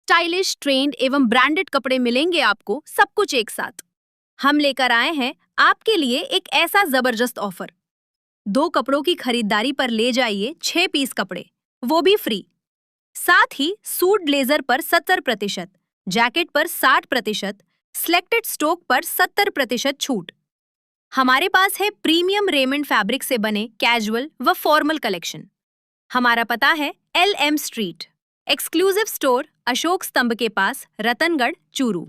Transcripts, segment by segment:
Stylish, trend एवं branded कपड़े मिलेंगे आपको, सब कुछ एक साथ। हम लेकर आए हैं आपके लिए एक ऐसा जबरदस्त ऑफर। 2 कपड़ों की खरीदारी पर ले जाइए 6 पीस कपड़े, वो भी फ्री। साथ ही सूट ब्लेजर पर 70%, जैकेट पर 60%, सिलेक्टेड स्टॉक पर 70% छूट। हमारे पास है प्रीमियम रेमंड फैब्रिक से बने कैजुअल व फॉर्मल कलेक्शन। हमारा पता है LM street, exclusive store, Ashok स्तंभ के पास, रतनगढ़, चूरू।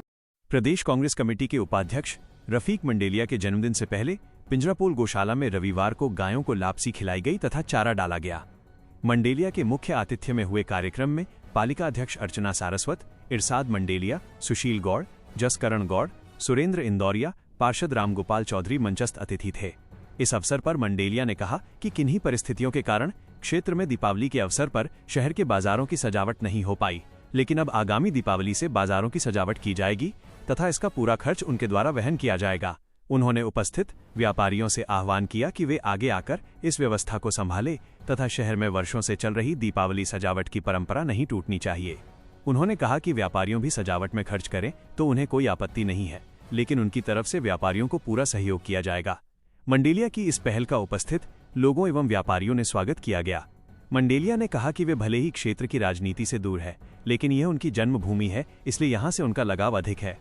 प्रदेश कांग्रेस कमेटी के उपाध्यक्ष रफीक मंडेलिया के जन्मदिन से पहले पिंजरापोल गौशाला में रविवार को गायों को लापसी खिलाई गई तथा चारा डाला गया। मंडेलिया के मुख्य आतिथ्य में हुए कार्यक्रम में पालिका अध्यक्ष अर्चना सारस्वत, इरशाद मंडेलिया, सुशील गौड़, जसकरण गौड़, सुरेंद्र इंदौरिया, पार्षद रामगोपाल चौधरी मंचस्थ अतिथि थे। इस अवसर पर मंडेलिया ने कहा कि किन्हीं परिस्थितियों के कारण क्षेत्र में दीपावली के अवसर पर शहर के बाजारों की सजावट नहीं हो पाई, लेकिन अब आगामी दीपावली से बाजारों की सजावट की जाएगी तथा इसका पूरा खर्च उनके द्वारा वहन किया जाएगा। उन्होंने उपस्थित व्यापारियों से आह्वान किया कि वे आगे आकर इस व्यवस्था को संभाले तथा शहर में वर्षों से चल रही दीपावली सजावट की परंपरा नहीं टूटनी चाहिए। उन्होंने कहा कि व्यापारियों भी सजावट में खर्च करें तो उन्हें कोई आपत्ति नहीं है, लेकिन उनकी तरफ से व्यापारियों को पूरा सहयोग किया जाएगा। मंडेलिया की इस पहल का उपस्थित लोगों एवं व्यापारियों ने स्वागत किया गया। मंडेलिया ने कहा कि वे भले ही क्षेत्र की राजनीति से दूर है, लेकिन यह उनकी जन्मभूमि है, इसलिए यहाँ से उनका लगाव अधिक है।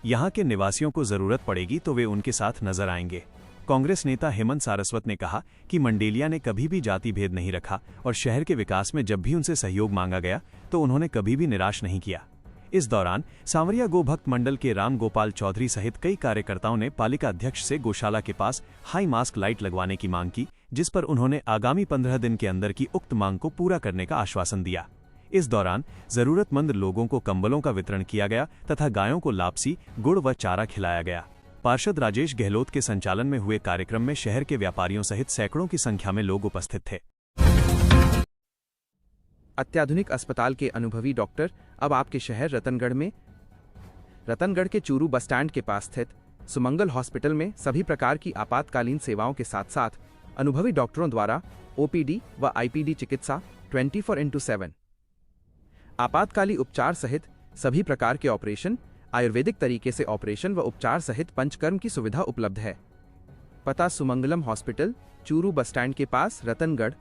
यहाँ के निवासियों को जरूरत पड़ेगी तो वे उनके साथ नजर आएंगे। कांग्रेस नेता हेमंत सारस्वत ने कहा कि मंडेलिया ने कभी भी जाति भेद नहीं रखा और शहर के विकास में जब भी उनसे सहयोग मांगा गया तो उन्होंने कभी भी निराश नहीं किया। इस दौरान सांवरिया गोभक्त मंडल के राम गोपाल चौधरी सहित कई कार्यकर्ताओं ने पालिका अध्यक्ष से गौशाला के पास हाई मास्क लाइट लगवाने की मांग की, जिस पर उन्होंने आगामी 15 दिन के अंदर की उक्त मांग को पूरा करने का आश्वासन दिया। इस दौरान जरूरतमंद लोगों को कंबलों का वितरण किया गया तथा गायों को लापसी, गुड़ व चारा खिलाया गया। पार्षद राजेश गहलोत के संचालन में हुए कार्यक्रम में शहर के व्यापारियों सहित सैकड़ों की संख्या में लोग उपस्थित थे। अत्याधुनिक अस्पताल के अनुभवी डॉक्टर अब आपके शहर रतनगढ़ में। रतनगढ़ के चूरू बस स्टैंड के पास स्थित सुमंगल हॉस्पिटल में सभी प्रकार की आपातकालीन सेवाओं के साथ साथ अनुभवी डॉक्टरों द्वारा OPD व IPD चिकित्सा 24x7, आपातकाली उपचार सहित सभी प्रकार के ऑपरेशन, आयुर्वेदिक तरीके से ऑपरेशन व उपचार सहित पंचकर्म की सुविधा उपलब्ध है। पता Sumangalam hospital, Churu bus stand के पास, रतनगढ़।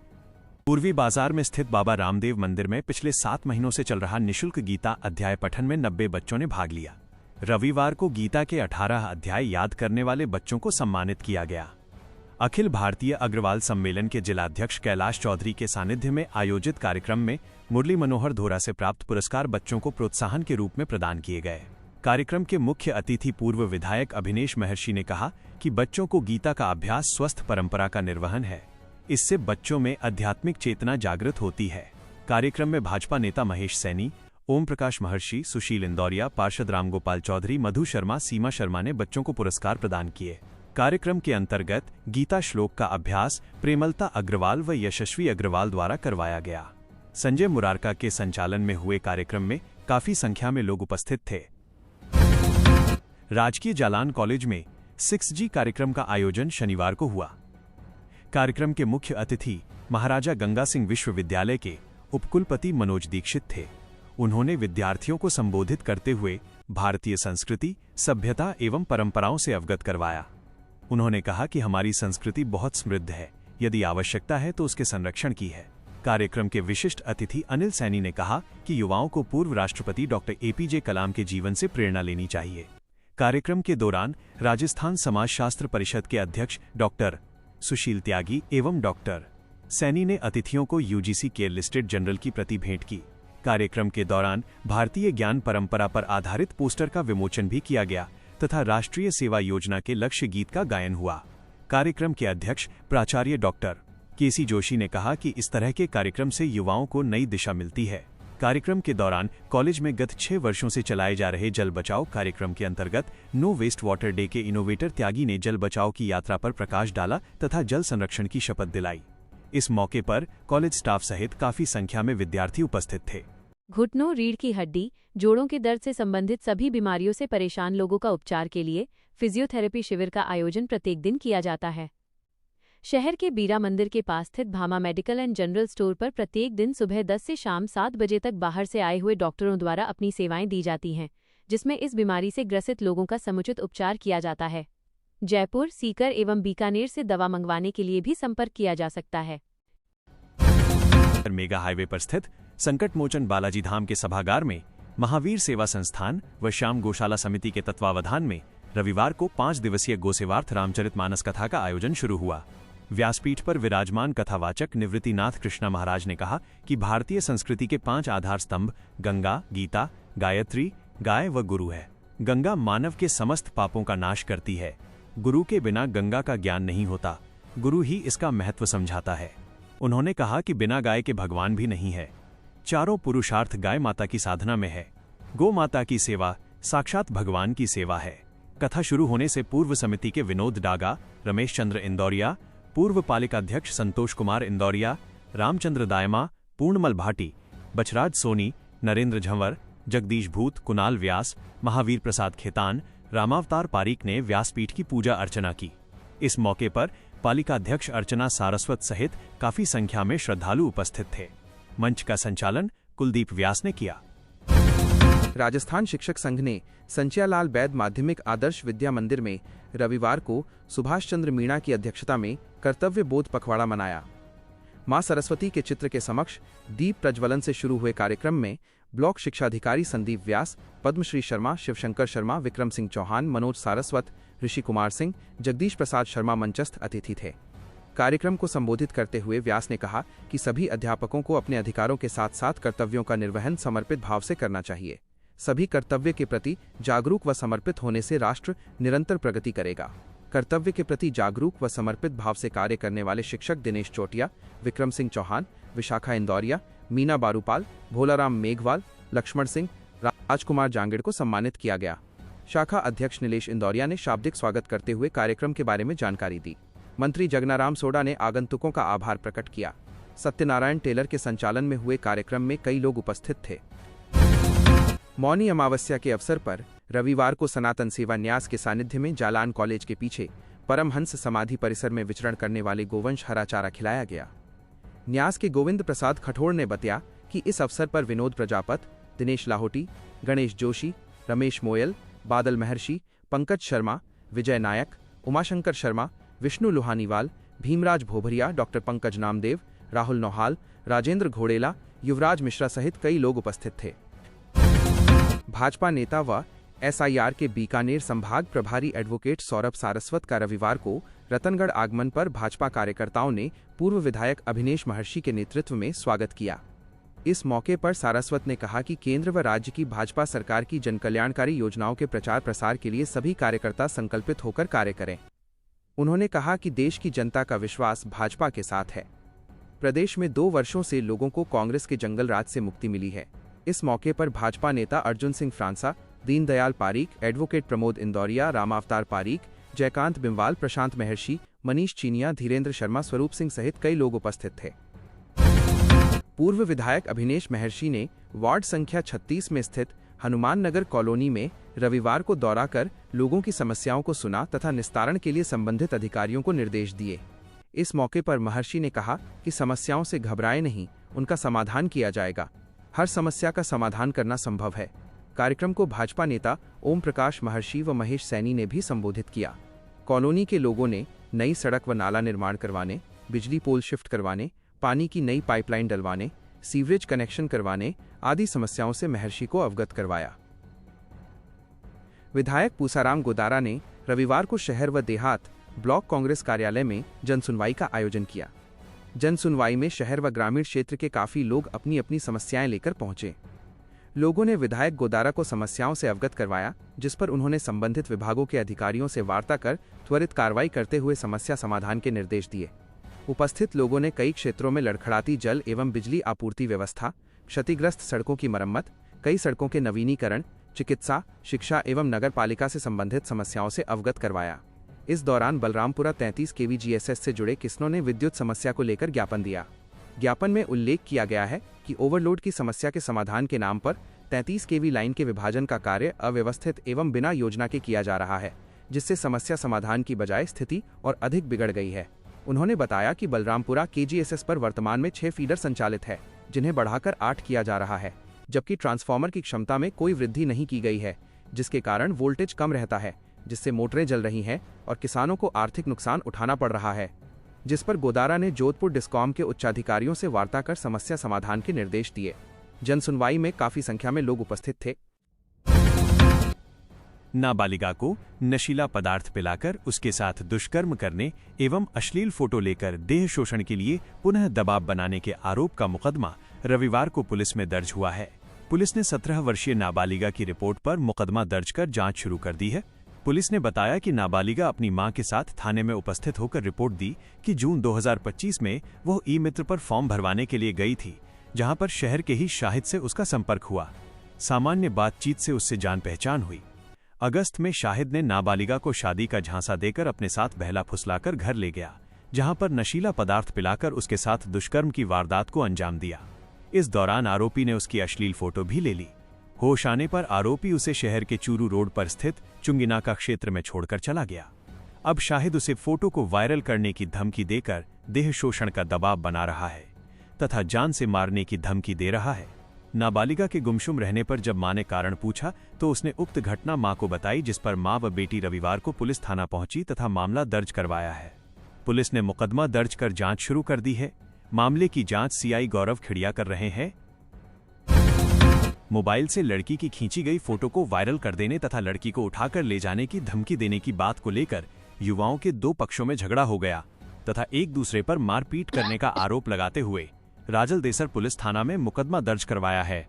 पूर्वी बाजार में स्थित बाबा रामदेव मंदिर में पिछले 7 महीनों से चल रहा निशुल्क गीता अध्याय पठन में 90 बच्चों ने भाग लिया। रविवार को गीता के 18 अध्याय याद करने वाले बच्चों को सम्मानित किया गया। अखिल भारतीय अग्रवाल सम्मेलन के जिलाध्यक्ष कैलाश चौधरी के सानिध्य में आयोजित कार्यक्रम में मुरली मनोहर धोरा से प्राप्त पुरस्कार बच्चों को प्रोत्साहन के रूप में प्रदान किए गए। कार्यक्रम के मुख्य अतिथि पूर्व विधायक अभिनेश महर्षि ने कहा कि बच्चों को गीता का अभ्यास स्वस्थ परंपरा का निर्वहन है, इससे बच्चों में आध्यात्मिक चेतना जागृत होती है। कार्यक्रम में भाजपा नेता महेश सैनी, ओम प्रकाश महर्षि, सुशील इंदौरिया, पार्षद रामगोपाल चौधरी, मधु शर्मा, सीमा शर्मा ने बच्चों को पुरस्कार प्रदान किए। कार्यक्रम के अंतर्गत गीता श्लोक का अभ्यास प्रेमलता अग्रवाल व यशस्वी अग्रवाल द्वारा करवाया गया। संजय मुरारका के संचालन में हुए कार्यक्रम में काफी संख्या में लोग उपस्थित थे। राजकीय जालान कॉलेज में 6G कार्यक्रम का आयोजन शनिवार को हुआ। कार्यक्रम के मुख्य अतिथि महाराजा गंगा सिंह विश्वविद्यालय के उपकुलपति मनोज दीक्षित थे। उन्होंने विद्यार्थियों को संबोधित करते हुए भारतीय संस्कृति, सभ्यता एवं परंपराओं से अवगत करवाया। उन्होंने कहा कि हमारी संस्कृति बहुत समृद्ध है, यदि आवश्यकता है तो उसके संरक्षण की है। कार्यक्रम के विशिष्ट अतिथि अनिल सैनी ने कहा कि युवाओं को पूर्व राष्ट्रपति डॉक्टर APJ कलाम के जीवन से प्रेरणा लेनी चाहिए। कार्यक्रम के दौरान राजस्थान समाजशास्त्र परिषद के अध्यक्ष डॉक्टर सुशील त्यागी एवं डॉक्टर सैनी ने अतिथियों को UGC केयर लिस्टेड जनरल की प्रति भेंट की। कार्यक्रम के दौरान भारतीय ज्ञान परंपरा पर आधारित पोस्टर का विमोचन भी किया गया तथा राष्ट्रीय सेवा योजना के लक्ष्य गीत का गायन हुआ। कार्यक्रम के अध्यक्ष प्राचार्य डॉक्टर KC जोशी ने कहा कि इस तरह के कार्यक्रम से युवाओं को नई दिशा मिलती है। कार्यक्रम के दौरान कॉलेज में गत 6 वर्षों से चलाए जा रहे जल बचाओ कार्यक्रम के अंतर्गत नो वेस्ट वाटर डे के इनोवेटर त्यागी ने जल बचाओ की यात्रा पर प्रकाश डाला तथा जल संरक्षण की शपथ दिलाई। इस मौके पर कॉलेज स्टाफ सहित काफी संख्या में विद्यार्थी उपस्थित थे। घुटनों, रीढ़ की हड्डी, जोड़ों के दर्द से संबंधित सभी बीमारियों से परेशान लोगों का उपचार के लिए फिजियोथेरेपी शिविर का आयोजन प्रत्येक दिन किया जाता है। शहर के बीरा मंदिर के पास स्थित Bhama medical and general store पर प्रत्येक दिन सुबह 10 से शाम 7 बजे तक बाहर से आए हुए डॉक्टरों द्वारा अपनी सेवाएं दी जाती हैं, जिसमें इस बीमारी से ग्रसित लोगों का समुचित उपचार किया जाता है। जयपुर, सीकर एवं बीकानेर से दवा मंगवाने के लिए भी संपर्क किया जा सकता है। मेगा हाईवे पर स्थित संकट मोचन बालाजी धाम के सभागार में महावीर सेवा संस्थान व श्याम गौशाला समिति के तत्वावधान में रविवार को 5 दिवसीय गोसेवार्थ रामचरितमानस कथा का आयोजन शुरू हुआ। व्यासपीठ पर विराजमान कथावाचक निवृत्तिनाथ कृष्णा महाराज ने कहा कि भारतीय संस्कृति के 5 आधार स्तंभ गंगा, गीता, गायत्री, गाय व गुरु है। गंगा मानव के समस्त पापों का नाश करती है। गुरु के बिना गंगा का ज्ञान नहीं होता, गुरु ही इसका महत्व समझाता है। उन्होंने कहा कि बिना गाय के भगवान भी नहीं है। चारों पुरुषार्थ गाय माता की साधना में है। गौ माता की सेवा साक्षात भगवान की सेवा है। कथा शुरू होने से पूर्व समिति के विनोद डागा, रमेश चंद्र इंदौरिया, पूर्व पालिकाध्यक्ष संतोष कुमार इंदौरिया, रामचंद्र दायमा, पूर्णमल भाटी, बचराज सोनी, नरेंद्र झंवर, जगदीश भूत, कुणाल व्यास, महावीर प्रसाद खेतान, रामावतार पारीक ने व्यासपीठ की पूजा अर्चना की। इस मौके पर पालिकाध्यक्ष अर्चना सारस्वत सहित काफी संख्या में श्रद्धालु उपस्थित थे। मंच का संचालन कुलदीप व्यास ने किया। राजस्थान शिक्षक संघ ने संचियालाल बैद माध्यमिक आदर्श विद्या मंदिर में रविवार को सुभाष चंद्र मीणा की अध्यक्षता में कर्तव्य बोध पखवाड़ा मनाया। मां सरस्वती के चित्र के समक्ष दीप प्रज्वलन से शुरू हुए कार्यक्रम में ब्लॉक शिक्षाधिकारी संदीप व्यास, पद्मश्री शर्मा, शिवशंकर शर्मा, विक्रम सिंह चौहान, मनोज सारस्वत, ऋषि कुमार सिंह, जगदीश प्रसाद शर्मा मंचस्थ अतिथि थे। कार्यक्रम को संबोधित करते हुए व्यास ने कहा कि सभी अध्यापकों को अपने अधिकारों के साथ साथ कर्तव्यों का निर्वहन समर्पित भाव से करना चाहिए। सभी कर्तव्य के प्रति जागरूक व समर्पित होने से राष्ट्र निरंतर प्रगति करेगा। कर्तव्य के प्रति जागरूक व समर्पित भाव से कार्य करने वाले शिक्षक दिनेश चोटिया, विक्रम सिंह चौहान, विशाखा इंदौरिया, मीना बारूपाल, भोलाराम मेघवाल, लक्ष्मण सिंह, राजकुमार जांगिड़ को सम्मानित किया गया। शाखा अध्यक्ष नीलेश इंदौरिया ने शाब्दिक स्वागत करते हुए कार्यक्रम के बारे में जानकारी दी। मंत्री जगनाराम सोडा ने आगंतुकों का आभार प्रकट किया। सत्यनारायण टेलर के संचालन में हुए कार्यक्रम में कई लोग उपस्थित थे। मौनी अमावस्या के अवसर पर रविवार को सनातन सेवा न्यास के सानिध्य में जालान कॉलेज के पीछे परमहंस समाधि परिसर में विचरण करने वाले गोवंश हरा चारा खिलाया गया। न्यास के गोविंद प्रसाद खठोड़ ने बताया कि इस अवसर पर विनोद प्रजापत, दिनेश लाहोटी, गणेश जोशी, रमेश मोयल, बादल महर्षि, पंकज शर्मा, विजय नायक, उमाशंकर शर्मा, विष्णु लोहानीवाल, भीमराज भोभरिया, डॉक्टर पंकज नामदेव, राहुल नौहाल, राजेंद्र घोड़ेला, युवराज मिश्रा सहित कई लोग उपस्थित थे। भाजपा नेता व एसआईआर के बीकानेर संभाग प्रभारी एडवोकेट सौरभ सारस्वत का रविवार को रतनगढ़ आगमन पर भाजपा कार्यकर्ताओं ने पूर्व विधायक अभिनेश महर्षि के नेतृत्व में स्वागत किया। इस मौके पर सारस्वत ने कहा कि केंद्र व राज्य की भाजपा सरकार की जनकल्याणकारी योजनाओं के प्रचार प्रसार के लिए सभी कार्यकर्ता संकल्पित होकर कार्य करें। उन्होंने कहा कि देश की जनता का विश्वास भाजपा के साथ है। प्रदेश में 2 वर्षों से लोगों को कांग्रेस के जंगल राज से मुक्ति मिली है। इस मौके पर भाजपा नेता अर्जुन सिंह फ्रांसा, दीनदयाल पारीक, एडवोकेट प्रमोद इंदौरिया, रामावतार पारीक, जयकांत बिमवाल, प्रशांत महर्षि, मनीष चीनिया, धीरेन्द्र शर्मा, स्वरूप सिंह सहित कई लोग उपस्थित थे। पूर्व विधायक अभिनेश महर्षि ने वार्ड संख्या 36 में स्थित हनुमान नगर कॉलोनी में रविवार को दौरा कर लोगों की समस्याओं को सुना तथा निस्तारण के लिए संबंधित अधिकारियों को निर्देश दिए। इस मौके पर महर्षि ने कहा कि समस्याओं से घबराएं नहीं, उनका समाधान किया जाएगा। हर समस्या का समाधान करना संभव है। कार्यक्रम को भाजपा नेता ओम प्रकाश महर्षि व महेश सैनी ने भी संबोधित किया। कॉलोनी के लोगों ने नई सड़क व नाला निर्माण करवाने, बिजली पोल शिफ्ट करवाने, पानी की नई पाइपलाइन डलवाने, सीवरेज कनेक्शन करवाने आदि समस्याओं से महर्षि को अवगत करवाया। विधायक पूसाराम गोदारा ने रविवार को शहर व देहात ब्लॉक कांग्रेस कार्यालय में जनसुनवाई का आयोजन किया। जनसुनवाई में शहर व ग्रामीण क्षेत्र के काफी लोग अपनी अपनी समस्याएं लेकर पहुंचे। लोगों ने विधायक गोदारा को समस्याओं से अवगत करवाया, जिस पर उन्होंने संबंधित विभागों के अधिकारियों से वार्ता कर त्वरित कार्रवाई करते हुए समस्या समाधान के निर्देश दिए। उपस्थित लोगों ने कई क्षेत्रों में लड़खड़ाती जल एवं बिजली आपूर्ति व्यवस्था, क्षतिग्रस्त सड़कों की मरम्मत, कई सड़कों के नवीनीकरण, चिकित्सा, शिक्षा एवं नगर पालिका से संबंधित समस्याओं से अवगत करवाया। इस दौरान बलरामपुरा 33 kV GSS से जुड़े किसानों ने विद्युत समस्या को लेकर ज्ञापन दिया। ज्ञापन में उल्लेख किया गया है कि ओवरलोड की समस्या के समाधान के नाम पर 33 kV लाइन के विभाजन का कार्य अव्यवस्थित एवं बिना योजना के किया जा रहा है, जिससे समस्या समाधान की बजाय स्थिति और अधिक बिगड़ गई है। उन्होंने बताया कि बलरामपुरा केजीएसएस पर वर्तमान में 6 फीडर संचालित है, जिन्हें बढ़ाकर 8 किया जा रहा है, जबकि ट्रांसफार्मर की क्षमता में कोई वृद्धि नहीं की गई है, जिसके कारण वोल्टेज कम रहता है, जिससे मोटरें जल रही हैं और किसानों को आर्थिक नुकसान उठाना पड़ रहा है। जिस पर गोदारा ने जोधपुर डिस्कॉम के उच्चाधिकारियों से वार्ता कर समस्या समाधान के निर्देश दिए। जनसुनवाई में काफी संख्या में लोग उपस्थित थे। नाबालिगा को नशीला पदार्थ पिलाकर उसके साथ दुष्कर्म करने एवं अश्लील फोटो लेकर देह शोषण के लिए पुनः दबाव बनाने के आरोप का मुकदमा रविवार को पुलिस में दर्ज हुआ है। पुलिस ने 17 वर्षीय नाबालिगा की रिपोर्ट पर मुकदमा दर्ज कर जांच शुरू कर दी है। पुलिस ने बताया कि नाबालिगा अपनी मां के साथ थाने में उपस्थित होकर रिपोर्ट दी कि जून 2025 में वह ई-मित्र पर फॉर्म भरवाने के लिए गई थी, जहां पर शहर के ही शाहिद से उसका संपर्क हुआ। सामान्य बातचीत से उससे जान पहचान हुई। अगस्त में शाहिद ने नाबालिगा को शादी का झांसा देकर अपने साथ बहला फुसलाकर घर ले गया, जहां पर नशीला पदार्थ पिलाकर उसके साथ दुष्कर्म की वारदात को अंजाम दिया। इस दौरान आरोपी ने उसकी अश्लील फोटो भी ले ली। होश आने पर आरोपी उसे शहर के चूरू रोड पर स्थित चुंगीनाका क्षेत्र में छोड़कर चला गया। अब शाहिद उसे फोटो को वायरल करने की धमकी देकर देह शोषण का दबाव बना रहा है तथा जान से मारने की धमकी दे रहा है। नाबालिगा के गुमशुम रहने पर जब मां ने कारण पूछा तो उसने उक्त घटना मां को बताई, जिस पर मां व बेटी रविवार को पुलिस थाना पहुंची तथा मामला दर्ज करवाया है। पुलिस ने मुकदमा दर्ज कर जांच शुरू कर दी है। मामले की जांच सीआई गौरव खिड़िया कर रहे हैं। मोबाइल से लड़की की खींची गई फोटो को वायरल कर देने तथा लड़की को उठाकर ले जाने की धमकी देने की बात को लेकर युवाओं के दो पक्षों में झगड़ा हो गया तथा एक दूसरे पर मारपीट करने का आरोप लगाते हुए राजलदेसर पुलिस थाना में मुकदमा दर्ज करवाया है।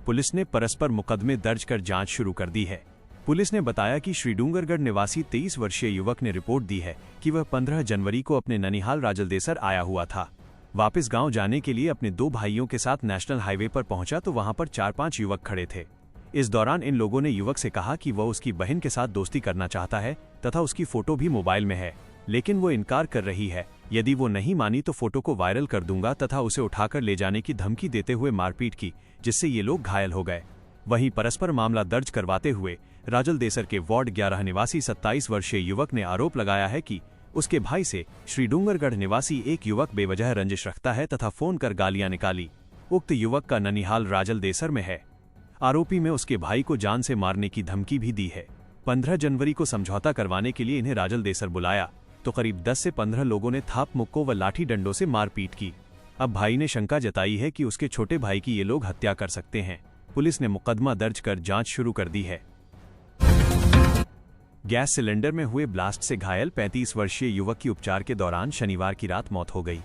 पुलिस ने परस्पर मुकदमे दर्ज कर जांच शुरू कर दी है। पुलिस ने बताया कि श्रीडूंगरगढ़ निवासी 23 वर्षीय युवक ने रिपोर्ट दी है कि वह 15 जनवरी को अपने ननिहाल राजलदेसर आया हुआ था। वापस गांव जाने के लिए अपने 2 भाइयों के साथ नेशनल हाईवे पर पहुंचा तो वहां पर 4-5 युवक खड़े थे। इस दौरान इन लोगों ने युवक से कहा कि वह उसकी बहन के साथ दोस्ती करना चाहता है तथा उसकी फोटो भी मोबाइल में है, लेकिन वो इनकार कर रही है। यदि वो नहीं मानी तो फोटो को वायरल कर दूंगा तथा उसे उठाकर ले जाने की धमकी देते हुए मारपीट की, जिससे ये लोग घायल हो गए। वहीं परस्पर मामला दर्ज करवाते हुए राजलदेसर के वार्ड 11 निवासी 27 वर्षीय युवक ने आरोप लगाया है कि उसके भाई से श्रीडूंगरगढ़ निवासी एक युवक बेवजह रंजिश रखता है तथा फोन कर गालियां निकाली। उक्त युवक का ननिहाल राजलदेसर में है। आरोपी में उसके भाई को जान से मारने की धमकी भी दी है। 15 जनवरी को समझौता करवाने के लिए इन्हें राजलदेसर बुलाया तो करीब 10 से 15 लोगों ने थाप मुक्कों व लाठी डंडों से मारपीट की। अब भाई ने शंका जताई है कि उसके छोटे भाई की ये लोग हत्या कर सकते हैं। पुलिस ने मुकदमा दर्ज कर जांच शुरू कर दी है। गैस सिलेंडर में हुए ब्लास्ट से घायल 35 वर्षीय युवक की उपचार के दौरान शनिवार की रात मौत हो गई।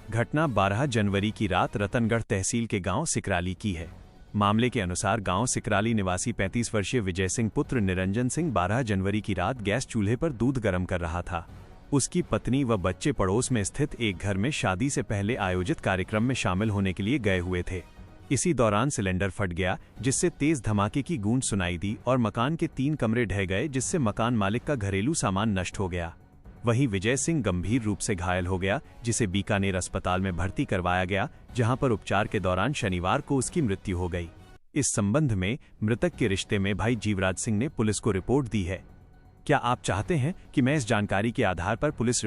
घटना 12 जनवरी की रात रतनगढ़ तहसील के गांव सिकराली की है। मामले के अनुसार गांव सिकराली निवासी 35 वर्षीय विजय सिंह पुत्र निरंजन सिंह 12 जनवरी की रात गैस चूल्हे पर दूध गर्म कर रहा था। उसकी पत्नी व बच्चे पड़ोस में स्थित एक घर में शादी से पहले आयोजित कार्यक्रम में शामिल होने के लिए गए हुए थे। इसी दौरान सिलेंडर फट गया, जिससे तेज धमाके की गूंज सुनाई दी और मकान के 3 कमरे ढह गए, जिससे मकान मालिक का घरेलू सामान नष्ट हो गया। वहीं विजय सिंह गंभीर रूप से घायल हो गया, जिसे बीकानेर अस्पताल में भर्ती करवाया गया, जहां पर उपचार के दौरान शनिवार को उसकी मृत्यु हो गई। इस संबंध में मृतक के रिश्ते में भाई जीवराज सिंह ने पुलिस को रिपोर्ट दी है। क्या आप चाहते हैं कि मैं इस जानकारी के आधार पर पुलिस